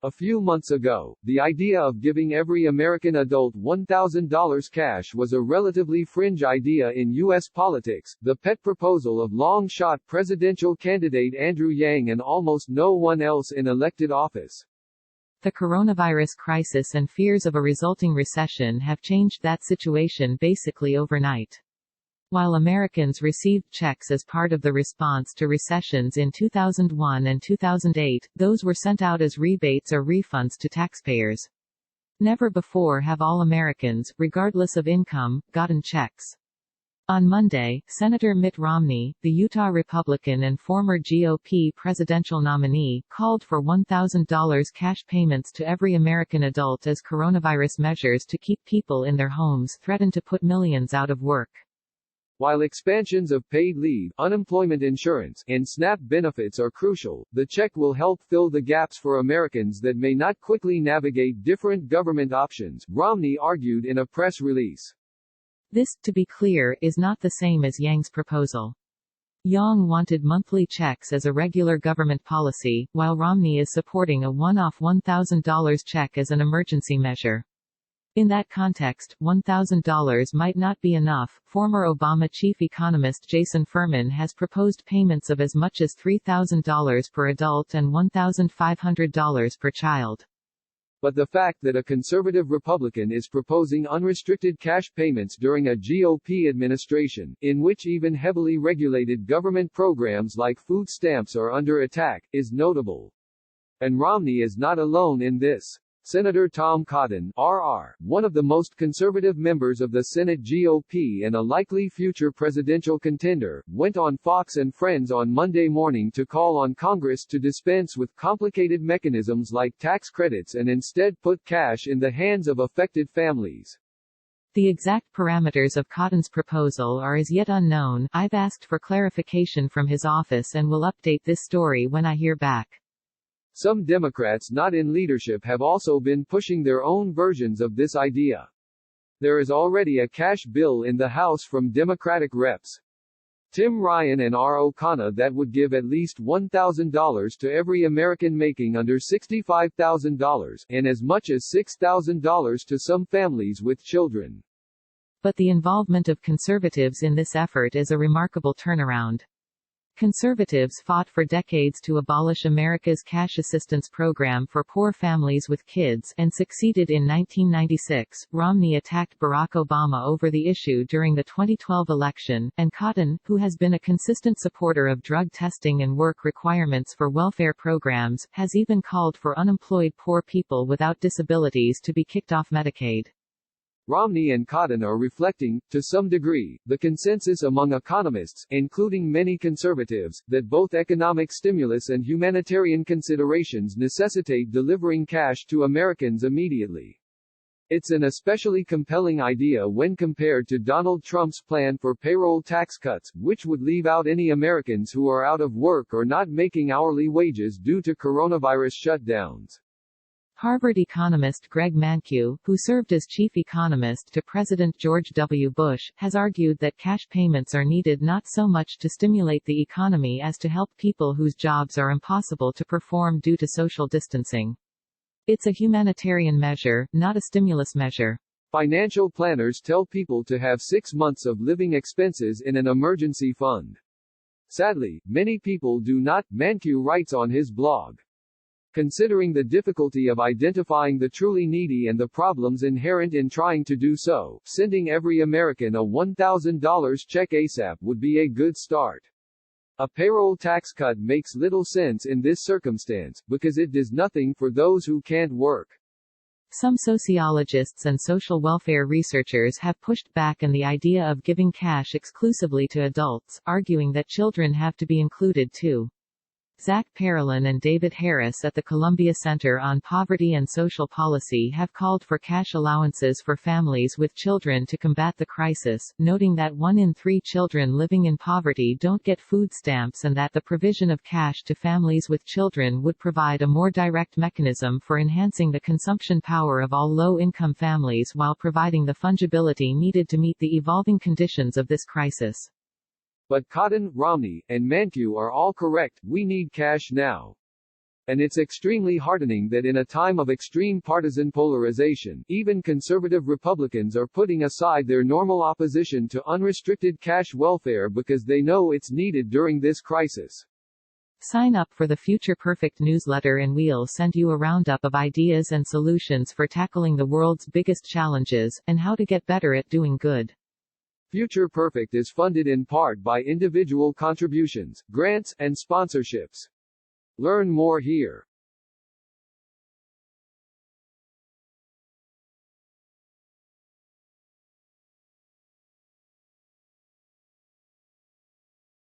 A few months ago, the idea of giving every American adult $1,000 cash was a relatively fringe idea in U.S. politics, the pet proposal of long-shot presidential candidate Andrew Yang and almost no one else in elected office. The coronavirus crisis and fears of a resulting recession have changed that situation basically overnight. While Americans received checks as part of the response to recessions in 2001 and 2008, those were sent out as rebates or refunds to taxpayers. Never before have all Americans, regardless of income, gotten checks. On Monday, Senator Mitt Romney, the Utah Republican and former GOP presidential nominee, called for $1,000 cash payments to every American adult as coronavirus measures to keep people in their homes threaten to put millions out of work. While expansions of paid leave, unemployment insurance, and SNAP benefits are crucial, the check will help fill the gaps for Americans that may not quickly navigate different government options, Romney argued in a press release. This, to be clear, is not the same as Yang's proposal. Yang wanted monthly checks as a regular government policy, while Romney is supporting a one-off $1,000 check as an emergency measure. In that context, $1,000 might not be enough. Former Obama chief economist Jason Furman has proposed payments of as much as $3,000 per adult and $1,500 per child. But the fact that a conservative Republican is proposing unrestricted cash payments during a GOP administration, in which even heavily regulated government programs like food stamps are under attack, is notable. And Romney is not alone in this. Senator Tom Cotton, RR, one of the most conservative members of the Senate GOP and a likely future presidential contender, went on Fox and Friends on Monday morning to call on Congress to dispense with complicated mechanisms like tax credits and instead put cash in the hands of affected families. The exact parameters of Cotton's proposal are as yet unknown. I've asked for clarification from his office and will update this story when I hear back. Some Democrats not in leadership have also been pushing their own versions of this idea. There is already a cash bill in the House from Democratic reps Tim Ryan and R. O'Connor that would give at least $1,000 to every American making under $65,000, and as much as $6,000 to some families with children. But the involvement of conservatives in this effort is a remarkable turnaround. Conservatives fought for decades to abolish America's cash assistance program for poor families with kids, and succeeded in 1996. Romney attacked Barack Obama over the issue during the 2012 election, and Cotton, who has been a consistent supporter of drug testing and work requirements for welfare programs, has even called for unemployed poor people without disabilities to be kicked off Medicaid. Romney and Cotton are reflecting, to some degree, the consensus among economists, including many conservatives, that both economic stimulus and humanitarian considerations necessitate delivering cash to Americans immediately. It's an especially compelling idea when compared to Donald Trump's plan for payroll tax cuts, which would leave out any Americans who are out of work or not making hourly wages due to coronavirus shutdowns. Harvard economist Greg Mankiw, who served as chief economist to President George W. Bush, has argued that cash payments are needed not so much to stimulate the economy as to help people whose jobs are impossible to perform due to social distancing. It's a humanitarian measure, not a stimulus measure. Financial planners tell people to have 6 months of living expenses in an emergency fund. Sadly, many people do not, Mankiw writes on his blog. Considering the difficulty of identifying the truly needy and the problems inherent in trying to do so, sending every American a $1,000 check ASAP would be a good start. A payroll tax cut makes little sense in this circumstance, because it does nothing for those who can't work. Some sociologists and social welfare researchers have pushed back on the idea of giving cash exclusively to adults, arguing that children have to be included too. Zach Parolin and David Harris at the Columbia Center on Poverty and Social Policy have called for cash allowances for families with children to combat the crisis, noting that 1 in 3 children living in poverty don't get food stamps and that the provision of cash to families with children would provide a more direct mechanism for enhancing the consumption power of all low-income families while providing the fungibility needed to meet the evolving conditions of this crisis. But Cotton, Romney, and Mankiw are all correct, we need cash now. And it's extremely heartening that in a time of extreme partisan polarization, even conservative Republicans are putting aside their normal opposition to unrestricted cash welfare because they know it's needed during this crisis. Sign up for the Future Perfect newsletter and we'll send you a roundup of ideas and solutions for tackling the world's biggest challenges, and how to get better at doing good. Future Perfect is funded in part by individual contributions, grants, and sponsorships. Learn more here.